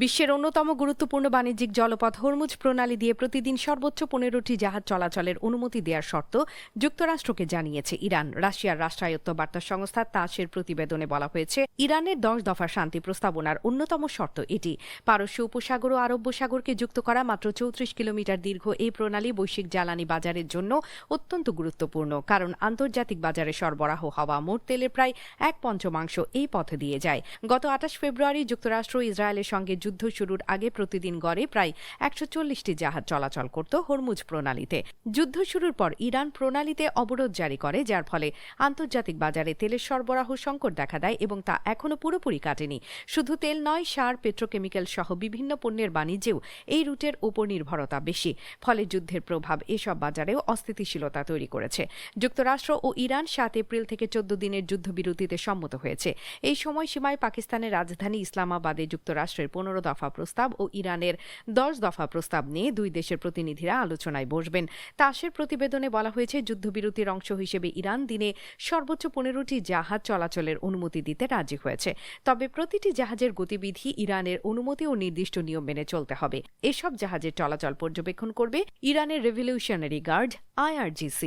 বিশ্বের অন্যতম গুরুত্বপূর্ণ বাণিজ্যিক জলপথ হরমুজ প্রণালী দিয়ে প্রতিদিন সর্বোচ্চ ১৫টি জাহাজ চলাচলের অনুমতি দেওয়ার শর্ত যুক্তরাষ্ট্রকে জানিয়েছে ইরান। রাশিয়ার রাষ্ট্রায়ত্ত বার্তা সংস্থা তাসের প্রতিবেদনে বলা হয়েছে, ইরানের ১০ দফা শান্তি প্রস্তাবনার অন্যতম শর্ত এটি। পারস্য উপসাগর ও আরব্য সাগরকে যুক্ত করা মাত্র ৩৪ কিলোমিটার দীর্ঘ এই প্রণালী বৈশ্বিক জ্বালানি বাজারের জন্য অত্যন্ত গুরুত্বপূর্ণ, কারণ আন্তর্জাতিক বাজারে সরবরাহ হওয়া মোট তেলের প্রায় ১/৫ এই পথে দিয়ে যায়। গত ২৮ ফেব্রুয়ারি যুক্তরাষ্ট্র ইসরায়েলের সঙ্গে যুদ্ধ শুরুর আগে প্রতিদিন গড়ে প্রায় ১৪০টি জাহাজ চলাচল করত হরমুজ প্রণালীতে। যুদ্ধ শুরুর পর ইরান প্রণালীতে অবরোধ জারি করে, যার ফলে আন্তর্জাতিক বাজারে তেলের সরবরাহ সংকট দেখা দেয় এবং তা এখনও পুরোপুরি কাটেনি। শুধু তেল নয়, সার, পেট্রোকেমিক্যাল সহ বিভিন্ন পণ্যের বাণিজ্যেও এই রুটের উপর নির্ভরতা বেশি। ফলে যুদ্ধের প্রভাব এসব বাজারেও অস্থিতিশীলতা তৈরি করেছে। যুক্তরাষ্ট্র ও ইরান ৭ এপ্রিল থেকে ১৪ দিনের যুদ্ধবিরতিতে সম্মত হয়েছে। এই সময়সীমায় পাকিস্তানের রাজধানী ইসলামাবাদে যুক্তরাষ্ট্রের ১৫ দফা প্রস্তাব ও ইরানের ১০ দফা প্রস্তাব নিয়ে দুই দেশের প্রতিনিধিরা আলোচনায় বসবেন। তাসের প্রতিবেদনে বলা হয়েছে, যুদ্ধবিরতির অংশ হিসেবে ইরান দিনে সর্বোচ্চ ১৫টি জাহাজ চলাচলের অনুমতি দিতে রাজি হয়েছে। তবে প্রতিটি জাহাজের গতিবিধি, ইরানের অনুমতি ও নির্দিষ্ট নিয়ম মেনে চলতে হবে। এসব জাহাজের চলাচল পর্যবেক্ষণ করবে ইরানের রেভলিউশনারি গার্ড IRGC।